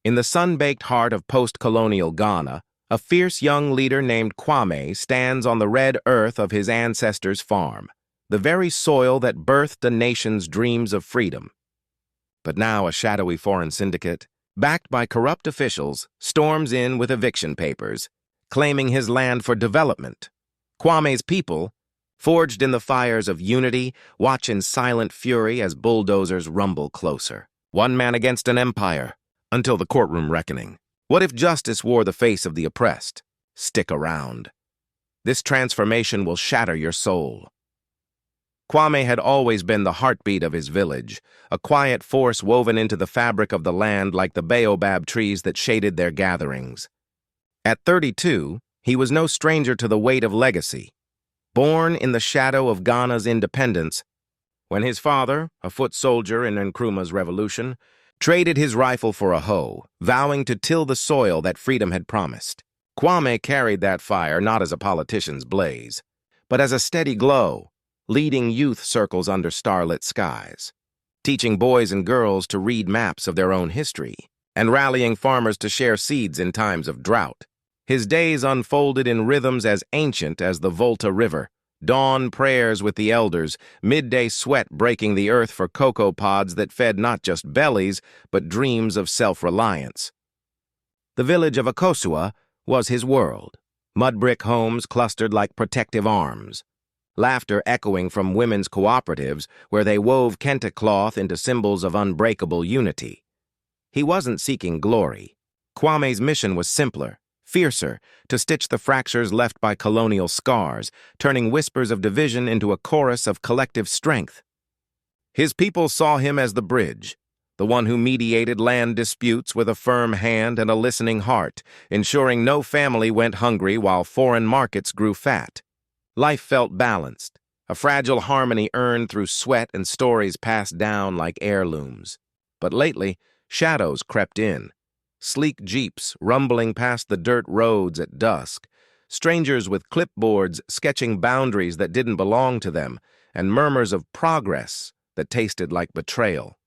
In the sun-baked heart of post-colonial Ghana, a fierce young leader named Kwame stands on the red earth of his ancestors' farm, the very soil that birthed a nation's dreams of freedom. But now a shadowy foreign syndicate, backed by corrupt officials, storms in with eviction papers, claiming his land for development. Kwame's people, forged in the fires of unity, watch in silent fury as bulldozers rumble closer. One man against an empire, until the courtroom reckoning. What if justice wore the face of the oppressed? Stick around. This transformation will shatter your soul. Kwame had always been the heartbeat of his village, a quiet force woven into the fabric of the land like the baobab trees that shaded their gatherings. At 32, he was no stranger to the weight of legacy. Born in the shadow of Ghana's independence, when his father, a foot soldier in Nkrumah's revolution, traded his rifle for a hoe, vowing to till the soil that freedom had promised. Kwame carried that fire not as a politician's blaze, but as a steady glow, leading youth circles under starlit skies, teaching boys and girls to read maps of their own history, and rallying farmers to share seeds in times of drought. His days unfolded in rhythms as ancient as the Volta River, dawn prayers with the elders, midday sweat breaking the earth for cocoa pods that fed not just bellies, but dreams of self-reliance. The village of Akosua was his world, mud brick homes clustered like protective arms, laughter echoing from women's cooperatives where they wove kente cloth into symbols of unbreakable unity. He wasn't seeking glory. Kwame's mission was simpler, fiercer, to stitch the fractures left by colonial scars, turning whispers of division into a chorus of collective strength. His people saw him as the bridge, the one who mediated land disputes with a firm hand and a listening heart, ensuring no family went hungry while foreign markets grew fat. Life felt balanced, a fragile harmony earned through sweat and stories passed down like heirlooms. But lately, shadows crept in. Sleek jeeps rumbling past the dirt roads at dusk, strangers with clipboards sketching boundaries that didn't belong to them, and murmurs of progress that tasted like betrayal.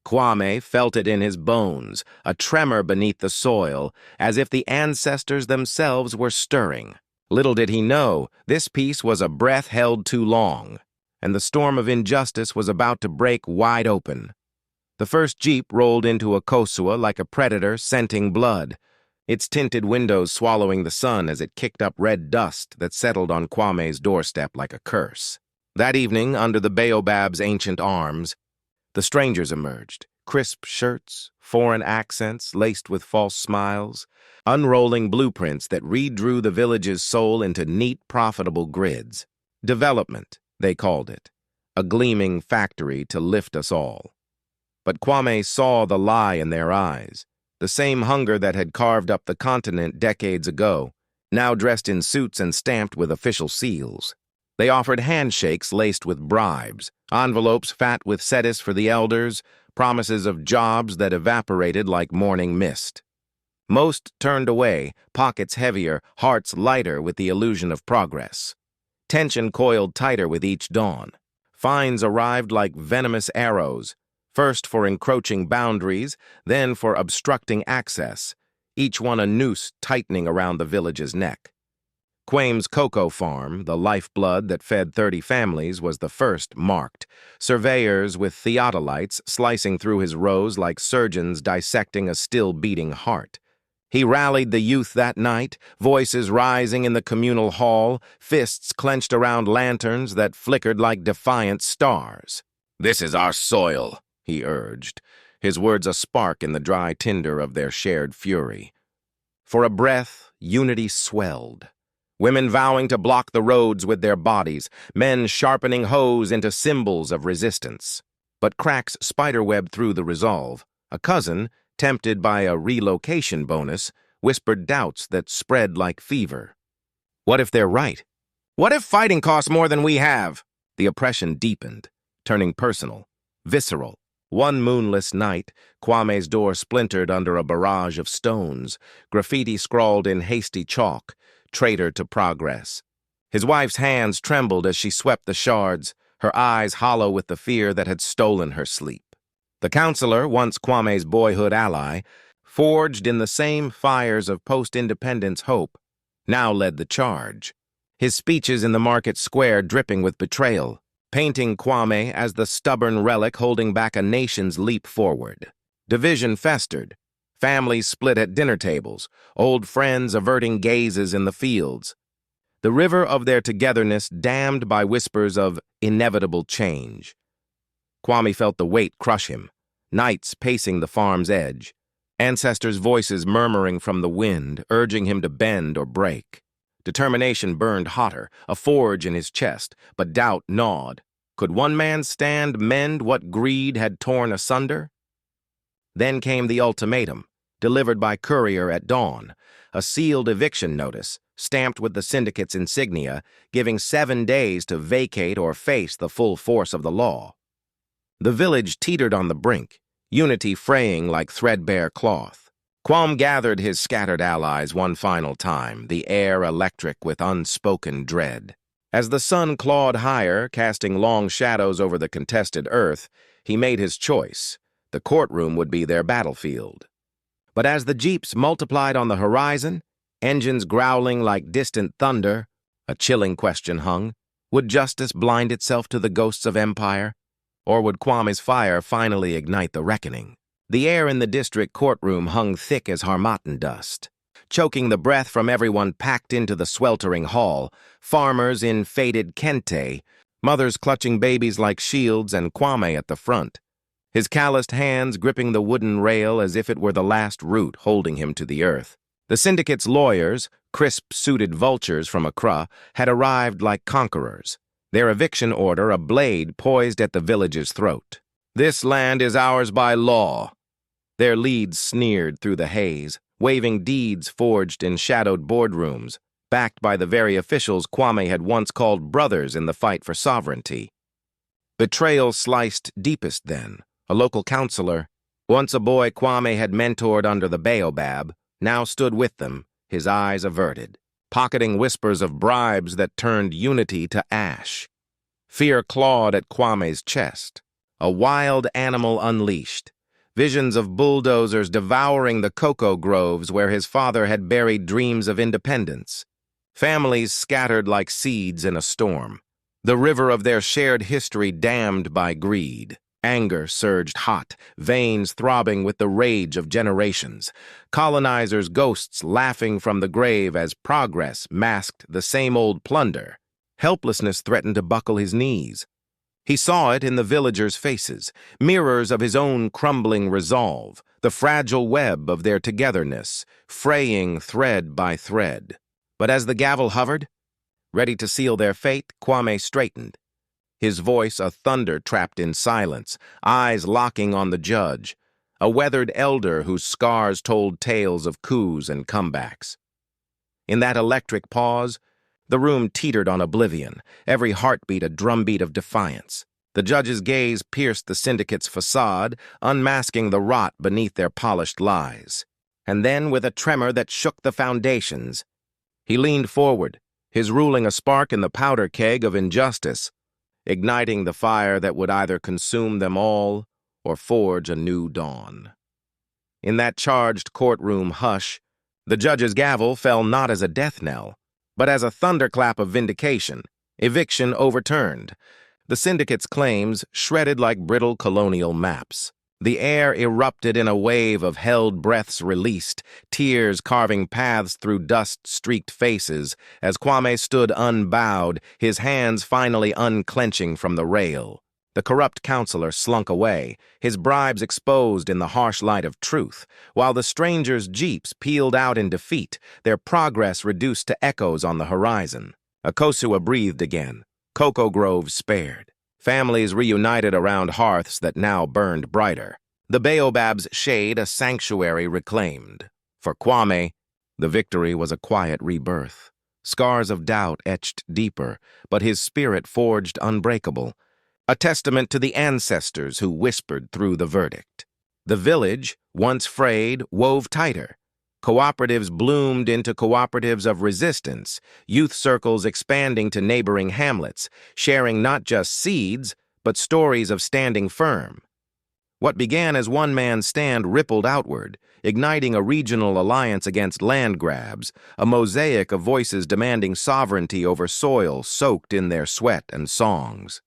Kwame felt it in his bones, a tremor beneath the soil, as if the ancestors themselves were stirring. Little did he know, this piece was a breath held too long, and the storm of injustice was about to break wide open. The first jeep rolled into Akosua like a predator scenting blood, its tinted windows swallowing the sun as it kicked up red dust that settled on Kwame's doorstep like a curse. That evening, under the baobab's ancient arms, the strangers emerged, crisp shirts, foreign accents laced with false smiles, unrolling blueprints that redrew the village's soul into neat, profitable grids. Development, they called it, a gleaming factory to lift us all. But Kwame saw the lie in their eyes, the same hunger that had carved up the continent decades ago, now dressed in suits and stamped with official seals. They offered handshakes laced with bribes, envelopes fat with sedis for the elders, promises of jobs that evaporated like morning mist. Most turned away, pockets heavier, hearts lighter with the illusion of progress. Tension coiled tighter with each dawn. Fines arrived like venomous arrows, first for encroaching boundaries, then for obstructing access, each one a noose tightening around the village's neck. Kwame's cocoa farm, the lifeblood that fed 30 families, was the first marked, surveyors with theodolites slicing through his rows like surgeons dissecting a still-beating heart. He rallied the youth that night, voices rising in the communal hall, fists clenched around lanterns that flickered like defiant stars. "This is our soil," he urged, his words a spark in the dry tinder of their shared fury. For a breath, unity swelled. Women vowing to block the roads with their bodies, men sharpening hoes into symbols of resistance. But cracks spiderwebbed through the resolve. A cousin, tempted by a relocation bonus, whispered doubts that spread like fever. What if they're right? What if fighting costs more than we have? The oppression deepened, turning personal, visceral. One moonless night, Kwame's door splintered under a barrage of stones, graffiti scrawled in hasty chalk, traitor to progress. His wife's hands trembled as she swept the shards, her eyes hollow with the fear that had stolen her sleep. The counselor, once Kwame's boyhood ally, forged in the same fires of post-independence hope, now led the charge. His speeches in the market square dripping with betrayal, painting Kwame as the stubborn relic holding back a nation's leap forward. Division festered. Families split at dinner tables, old friends averting gazes in the fields. The river of their togetherness dammed by whispers of inevitable change. Kwame felt the weight crush him, nights pacing the farm's edge, ancestors' voices murmuring from the wind, urging him to bend or break. Determination burned hotter, a forge in his chest, but doubt gnawed. Could one man's stand mend what greed had torn asunder? Then came the ultimatum, delivered by courier at dawn, a sealed eviction notice, stamped with the syndicate's insignia, giving 7 days to vacate or face the full force of the law. The village teetered on the brink, unity fraying like threadbare cloth. Kwame gathered his scattered allies one final time, the air electric with unspoken dread. As the sun clawed higher, casting long shadows over the contested earth, he made his choice. The courtroom would be their battlefield. But as the jeeps multiplied on the horizon, engines growling like distant thunder, a chilling question hung. Would justice blind itself to the ghosts of empire? Or would Kwame's fire finally ignite the reckoning? The air in the district courtroom hung thick as harmattan dust, choking the breath from everyone packed into the sweltering hall, farmers in faded kente, mothers clutching babies like shields, and Kwame at the front, his calloused hands gripping the wooden rail as if it were the last root holding him to the earth. The syndicate's lawyers, crisp-suited vultures from Nkrumah, had arrived like conquerors, their eviction order a blade poised at the village's throat. "This land is ours by law." Their leads sneered through the haze, waving deeds forged in shadowed boardrooms, backed by the very officials Kwame had once called brothers in the fight for sovereignty. Betrayal sliced deepest then. A local counselor, once a boy Kwame had mentored under the baobab, now stood with them, his eyes averted, pocketing whispers of bribes that turned unity to ash. Fear clawed at Kwame's chest, a wild animal unleashed, visions of bulldozers devouring the cocoa groves where his father had buried dreams of independence, families scattered like seeds in a storm, the river of their shared history dammed by greed. Anger surged hot, veins throbbing with the rage of generations. Colonizers' ghosts laughing from the grave as progress masked the same old plunder. Helplessness threatened to buckle his knees. He saw it in the villagers' faces, mirrors of his own crumbling resolve, the fragile web of their togetherness, fraying thread by thread. But as the gavel hovered, ready to seal their fate, Kwame straightened. His voice a thunder trapped in silence, eyes locking on the judge, a weathered elder whose scars told tales of coups and comebacks. In that electric pause, the room teetered on oblivion, every heartbeat a drumbeat of defiance. The judge's gaze pierced the syndicate's facade, unmasking the rot beneath their polished lies. And then, with a tremor that shook the foundations, he leaned forward, his ruling a spark in the powder keg of injustice, igniting the fire that would either consume them all or forge a new dawn. In that charged courtroom hush, the judge's gavel fell not as a death knell, but as a thunderclap of vindication. Eviction overturned. The syndicate's claims shredded like brittle colonial maps. The air erupted in a wave of held breaths released, tears carving paths through dust-streaked faces as Kwame stood unbowed, his hands finally unclenching from the rail. The corrupt counselor slunk away, his bribes exposed in the harsh light of truth, while the strangers' jeeps peeled out in defeat, their progress reduced to echoes on the horizon. Akosua breathed again, cocoa groves spared. Families reunited around hearths that now burned brighter. The baobab's shade a sanctuary reclaimed. For Kwame, the victory was a quiet rebirth. Scars of doubt etched deeper, but his spirit forged unbreakable, a testament to the ancestors who whispered through the verdict. The village, once frayed, wove tighter. Cooperatives bloomed into cooperatives of resistance, youth circles expanding to neighboring hamlets, sharing not just seeds, but stories of standing firm. What began as one man's stand rippled outward, igniting a regional alliance against land grabs, a mosaic of voices demanding sovereignty over soil soaked in their sweat and songs.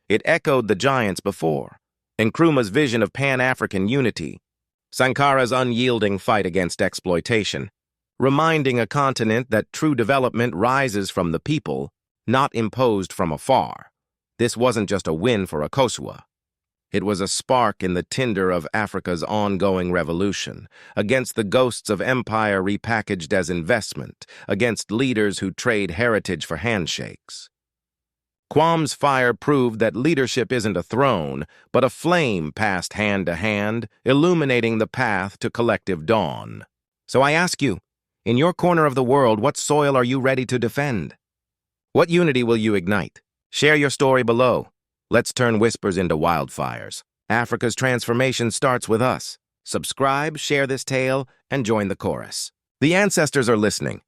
It echoed the giants before, Nkrumah's vision of Pan-African unity, Sankara's unyielding fight against exploitation, reminding a continent that true development rises from the people, not imposed from afar. This wasn't just a win for Akosua. It was a spark in the tinder of Africa's ongoing revolution, against the ghosts of empire repackaged as investment, against leaders who trade heritage for handshakes. Kwame's fire proved that leadership isn't a throne, but a flame passed hand to hand, illuminating the path to collective dawn. So I ask you, in your corner of the world, what soil are you ready to defend? What unity will you ignite? Share your story below. Let's turn whispers into wildfires. Africa's transformation starts with us. Subscribe, share this tale, and join the chorus. The ancestors are listening.